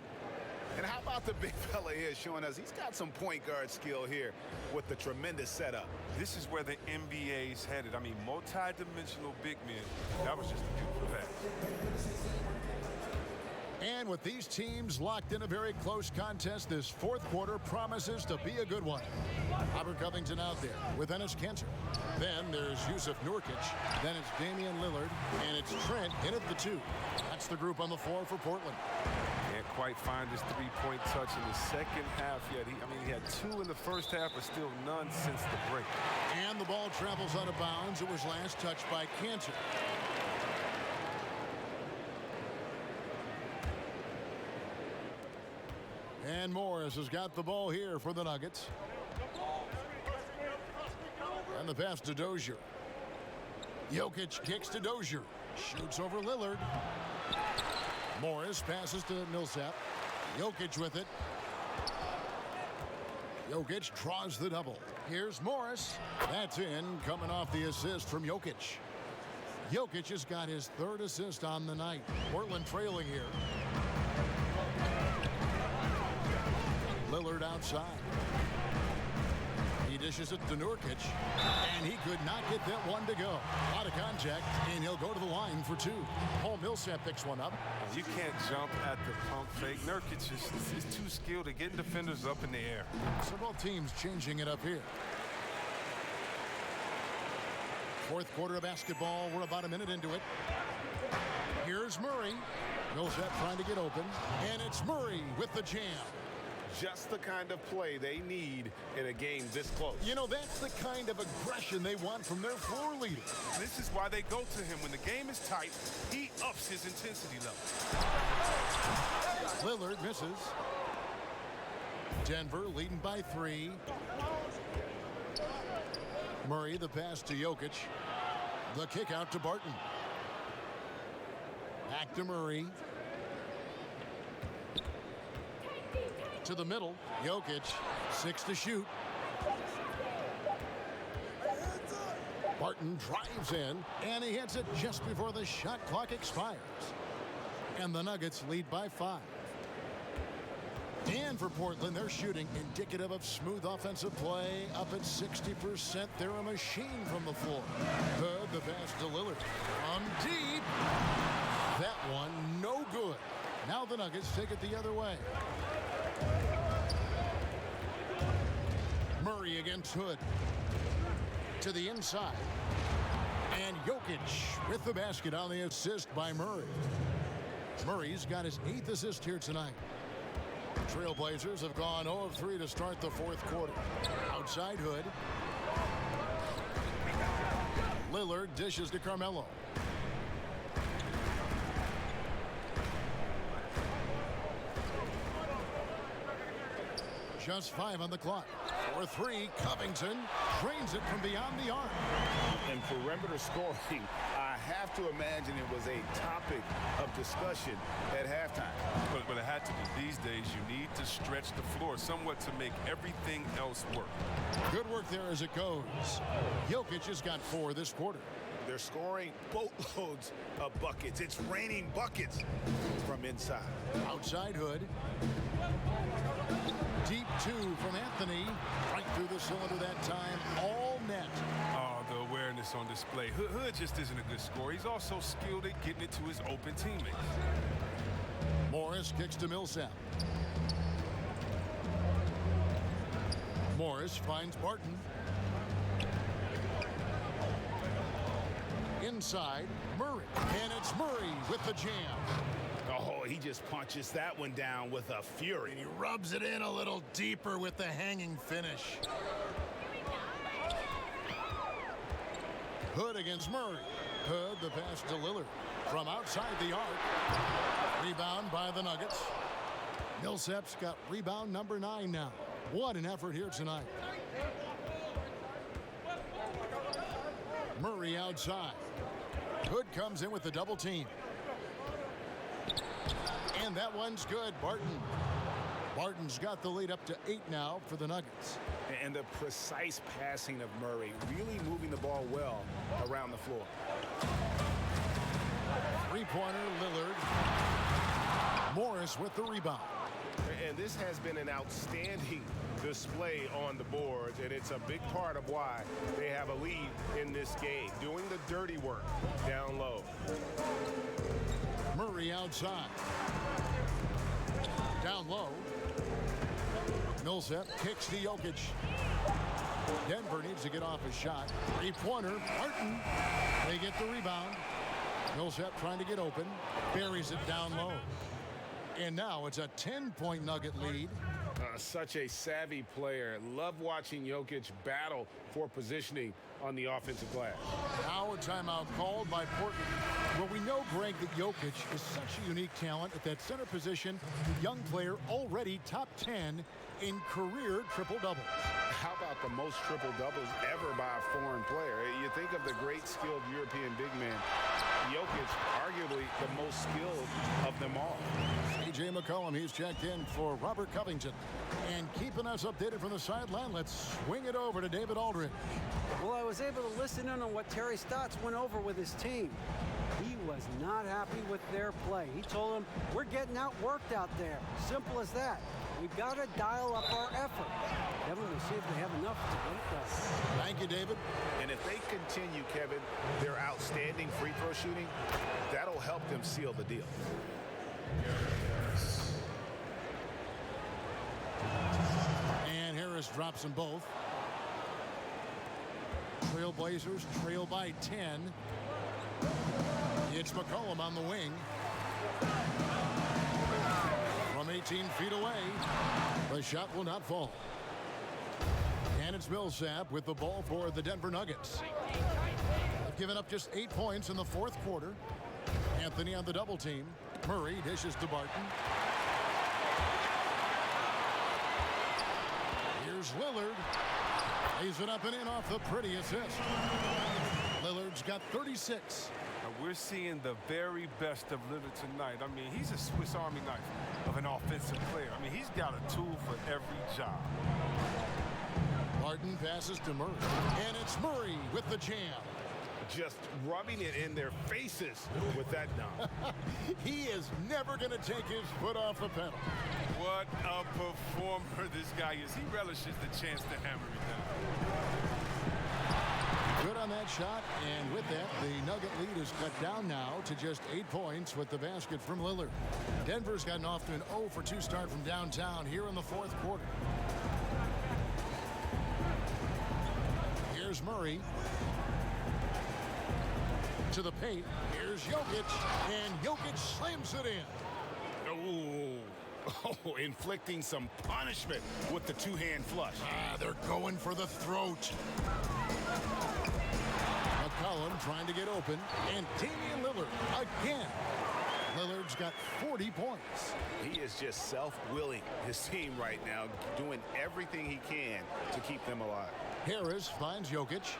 And how about the big fella here showing us he's got some point guard skill here with the tremendous setup. This is where the NBA's headed. I mean, multi-dimensional big men. That was just a beautiful pass. And with these teams locked in a very close contest, this fourth quarter promises to be a good one. Robert Covington out there with Enes Kanter. Then there's Yusuf Nurkic. Then it's Damian Lillard. And it's Trent in at the 2. That's the group on the floor for Portland. Can't quite find his three-point touch in the second half yet. He had 2 in the first half, but still none since the break. And the ball travels out of bounds. It was last touched by Kanter. And Morris has got the ball here for the Nuggets. And the pass to Dozier. Jokic kicks to Dozier. Shoots over Lillard. Morris passes to Millsap. Jokic with it. Jokic draws the double. Here's Morris. That's in, coming off the assist from Jokic. Jokic has got his 3rd assist on the night. Portland trailing here. Lillard outside. He dishes it to Nurkic, and he could not get that one to go. Out of contact, and he'll go to the line for 2. Paul Millsap picks one up. You can't jump at the pump fake. Nurkic is too skilled at getting defenders up in the air. So both teams changing it up here. Fourth quarter of basketball. We're about a minute into it. Here's Murray. Millsap trying to get open, and it's Murray with the jam. Just the kind of play they need in a game this close. You know, that's the kind of aggression they want from their floor leader. This is why they go to him. When the game is tight, he ups his intensity level. Lillard misses. Denver leading by 3. Murray, the pass to Jokic. The kick out to Barton. Back to Murray. To the middle. Jokic, 6 to shoot. Barton drives in, and he hits it just before the shot clock expires. And the Nuggets lead by 5. And for Portland, they're shooting indicative of smooth offensive play. Up at 60%. They're a machine from the floor. Hood, the pass to Lillard. From deep. That one, no good. Now the Nuggets take it the other way. Murray against Hood. To the inside. And Jokic with the basket on the assist by Murray. Murray's got his 8th assist here tonight. Trailblazers have gone 0 of 3 to start the fourth quarter. Outside Hood. Lillard dishes to Carmelo. Just 5 on the clock. For 3, Covington drains it from beyond the arc. And perimeter scoring, I have to imagine it was a topic of discussion at halftime. But it had to be. These days, you need to stretch the floor somewhat to make everything else work. Good work there as it goes. Jokic has got 4 this quarter. They're scoring boatloads of buckets. It's raining buckets from inside. Outside Hood. Deep 2 from Anthony. Right through the cylinder that time. All net. Oh, the awareness on display. Hood just isn't a good scorer. He's also skilled at getting it to his open teammates. Morris kicks to Millsap. Morris finds Barton. Inside, Murray. And it's Murray with the jam. Oh, he just punches that one down with a fury. And he rubs it in a little deeper with the hanging finish. Hood against Murray. Hood, the pass to Lillard. From outside the arc. Rebound by the Nuggets. Millsap's got rebound number 9 now. What an effort here tonight. Murray outside. Hood comes in with the double team. And that one's good. Barton's got the lead up to 8 now for the Nuggets. And the precise passing of Murray, really moving the ball well around the floor. Three-pointer, Lillard. Morris with the rebound. And this has been an outstanding display on the boards, and it's a big part of why they have a lead in this game, doing the dirty work down low. Murray outside. Down low. Millsap kicks to Jokic. Denver needs to get off a shot. Three-pointer, Barton. They get the rebound. Millsap trying to get open. Buries it down low. And now it's a 10-point Nugget lead. Such a savvy player. Love watching Jokic battle for positioning on the offensive glass. Now a timeout called by Portland. Well, we know, Greg, that Jokic is such a unique talent at that center position. Young player, already top 10 in career triple-doubles. How about the most triple-doubles ever by a foreign player? You think of the great skilled European big man. Jokic, arguably the most skilled of them all. C.J. McCollum, he's checked in for Robert Covington. And keeping us updated from the sideline, let's swing it over to David Aldridge. Well, I was able to listen in on what Terry Stotts went over with his team. He was not happy with their play. He told them, we're getting outworked out there. Simple as that. We've got to dial up our effort. Kevin, we'll see if they have enough to get it done. Thank you, David. And if they continue, Kevin, their outstanding free throw shooting, that'll help them seal the deal. And Harris drops them both. Trailblazers trail by 10. It's McCollum on the wing. From 18 feet away, the shot will not fall. And it's Millsap with the ball for the Denver Nuggets. They've given up just 8 points in the fourth quarter. Anthony on the double team. Murray dishes to Barton. Here's Lillard. Lays it up and in off the pretty assist. Lillard's got 36. We're seeing the very best of Lillard tonight. I mean, he's a Swiss Army knife of an offensive player. I mean, he's got a tool for every job. Barton passes to Murray. And it's Murray with the jam. Just rubbing it in their faces with that dunk. He is never going to take his foot off the pedal. What a performer this guy is. He relishes the chance to hammer it down. Good on that shot, and with that, the Nugget lead is cut down now to just 8 points with the basket from Lillard. Denver's gotten off to an 0-for-2 start from downtown here in the fourth quarter. Here's Murray. To the paint. Here's Jokic, and Jokic slams it in. Oh, inflicting some punishment with the two-hand flush. They're going for the throat. McCollum trying to get open, and Damian Lillard again. Lillard's got 40 points. He is just self-willing his team right now, doing everything he can to keep them alive. Harris finds Jokic,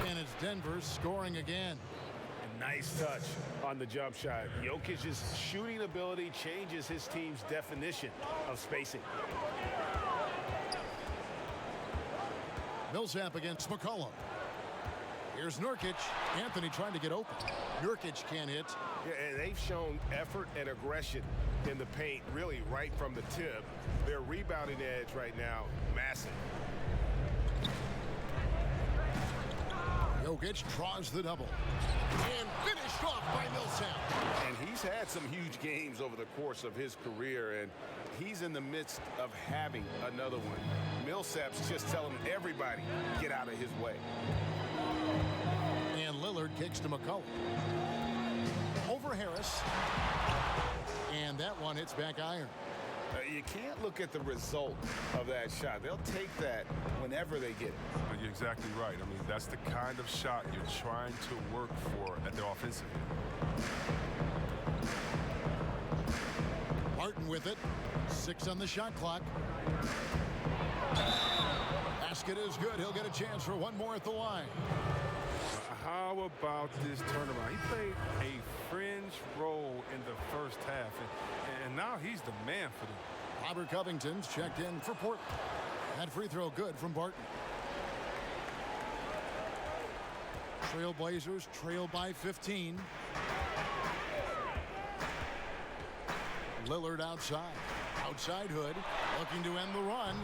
and it's Denver scoring again. Nice touch on the jump shot. Jokic's shooting ability changes his team's definition of spacing. Millsap against McCollum. Here's Nurkic. Anthony trying to get open. Nurkic can't hit. Yeah, and they've shown effort and aggression in the paint, really right from the tip. Their rebounding edge right now, massive. Jokic draws the double. And finished off by Millsap. And he's had some huge games over the course of his career, and he's in the midst of having another one. Millsap's just telling everybody, get out of his way. And Lillard kicks to McCollum. Over Harris. And that one hits back iron. You can't look at the result of that shot. They'll take that whenever they get it. You're exactly right. I mean, that's the kind of shot you're trying to work for at the offensive end. Martin with it. 6 on the shot clock. Basket is good. He'll get a chance for one more at the line. How about this turnaround? He played a fringe role in the first half, and now he's the man for them. Robert Covington's checked in for Portland. That free throw good from Barton. Trailblazers trail by 15. Lillard outside. Outside Hood. Looking to end the run.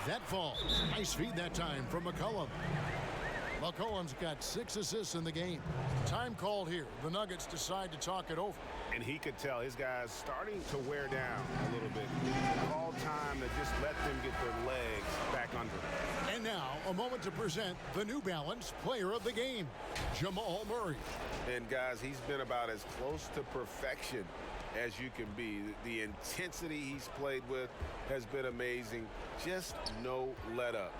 That falls. Nice feed that time from McCollum. McCollum's got 6 assists in the game. Time called here. The Nuggets decide to talk it over. And he could tell his guys starting to wear down a little bit. All time to just let them get their legs back under them. And now, a moment to present the New Balance Player of the Game, Jamal Murray. And guys, he's been about as close to perfection as you can be. The intensity he's played with has been amazing. Just no let up.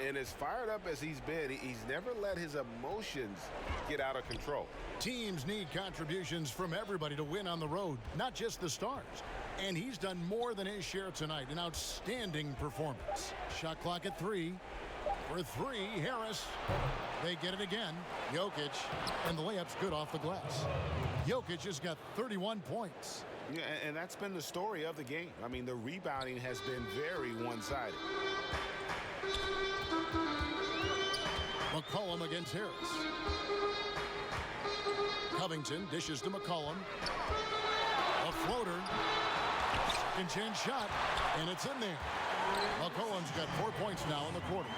And as fired up as he's been, he's never let his emotions get out of control. Teams need contributions from everybody to win on the road, not just the stars. And he's done more than his share tonight. An outstanding performance. Shot clock at 3. For 3, Harris. They get it again. Jokic. And the layup's good off the glass. Jokic has got 31 points. Yeah, and that's been the story of the game. I mean, the rebounding has been very one-sided. McCollum against Harris. Covington dishes to McCollum. A floater. Second chance shot. And it's in there. McCollum's got 4 points now in the quarter.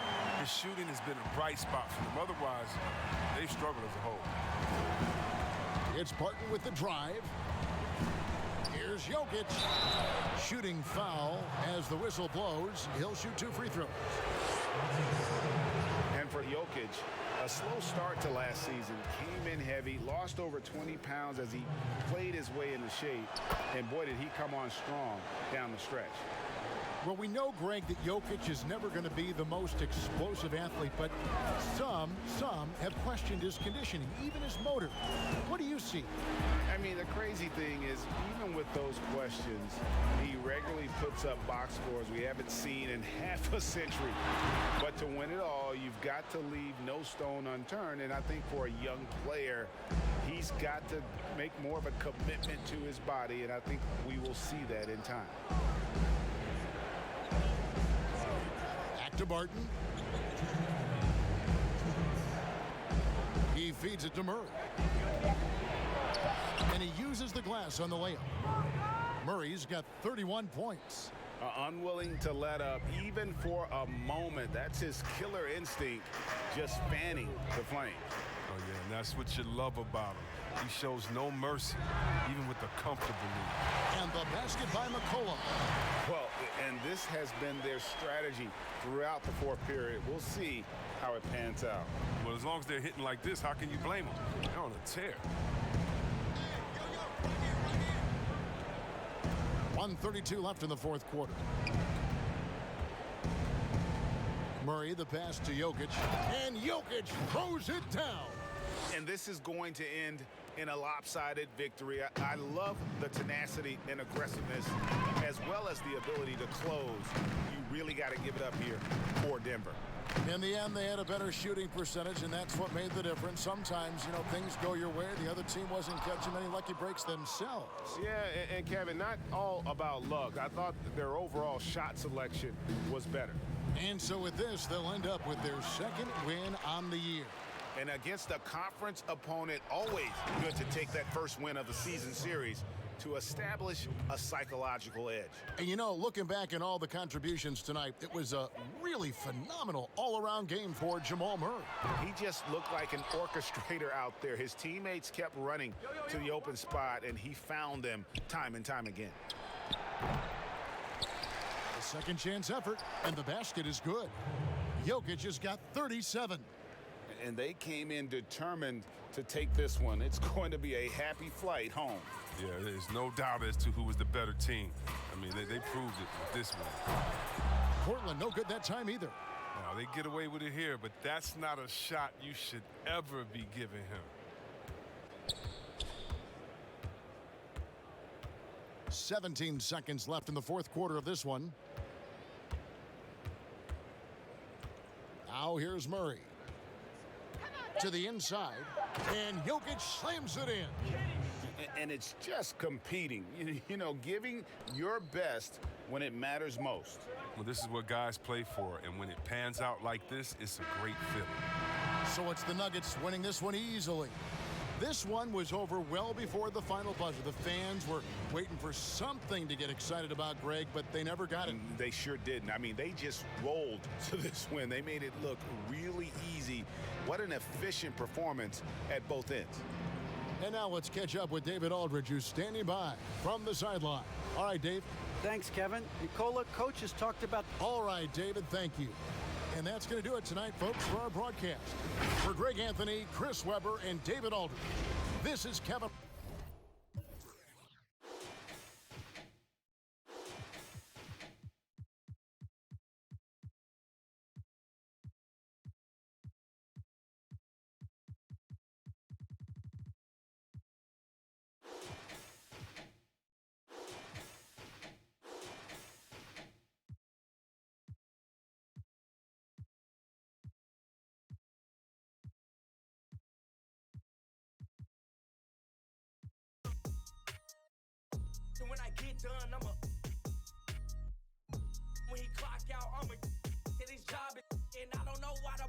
His shooting has been a bright spot for them. Otherwise, they've struggled as a whole. It's Barton with the drive. Here's Jokic. Shooting foul as the whistle blows. He'll shoot 2 free throws. And for Jokic, a slow start to last season. Came in heavy, lost over 20 pounds as he played his way into shape. And boy, did he come on strong down the stretch. Well, we know, Greg, that Jokic is never going to be the most explosive athlete, but some have questioned his conditioning, even his motor. What do you see? I mean, the crazy thing is, even with those questions, he regularly puts up box scores we haven't seen in half a century. But to win it all, you've got to leave no stone unturned, and I think for a young player, he's got to make more of a commitment to his body, and I think we will see that in time. To Barton. He feeds it to Murray. And he uses the glass on the layup. Murray's got 31 points. Unwilling to let up even for a moment. That's his killer instinct, just fanning the flame. Oh, yeah, and that's what you love about him. He shows no mercy, even with a comfortable lead. And the basket by McCollum. Well, and this has been their strategy throughout the fourth period. We'll see how it pans out. Well, as long as they're hitting like this, how can you blame them? They're on a tear. 1:32 left in the fourth quarter. Murray, the pass to Jokic. And Jokic throws it down. And this is going to end in a lopsided victory. I love the tenacity and aggressiveness, as well as the ability to close. You really got to give it up here for Denver. In the end, they had a better shooting percentage, and that's what made the difference. Sometimes, you know, things go your way. The other team wasn't catching many lucky breaks themselves. Yeah, and Kevin, not all about luck. I thought their overall shot selection was better. And so with this, they'll end up with their second win on the year. And against a conference opponent, always good to take that first win of the season series to establish a psychological edge. And you know, looking back at all the contributions tonight, it was a really phenomenal all-around game for Jamal Murray. He just looked like an orchestrator out there. His teammates kept running to the open spot, and he found them time and time again. A second chance effort, and the basket is good. Jokic has got 37. and they came in determined to take this one. It's going to be a happy flight home. Yeah, there's no doubt as to who was the better team. I mean, they proved it with this one. Portland no good that time either. Now, they get away with it here, but that's not a shot you should ever be giving him. 17 seconds left in the fourth quarter of this one. Now here's Murray. To the inside, and Jokic slams it in. And it's just competing, you know, giving your best when it matters most. Well, this is what guys play for, and when it pans out like this, it's a great feeling. So it's the Nuggets winning this one easily. This one was over well before the final buzzer. The fans were waiting for something to get excited about, Greg, but they never got it. They sure didn't. I mean, they just rolled to this win. They made it look really easy. What an efficient performance at both ends. And now let's catch up with David Aldridge, who's standing by from the sideline. All right, Dave. Thanks, Kevin. Nicola, coach has talked about... All right, David, thank you. And that's going to do it tonight, folks, for our broadcast. For Greg Anthony, Chris Webber, and David Aldridge, this is Kevin. When I get done, when he clock out, I'ma get his job, and I don't know why the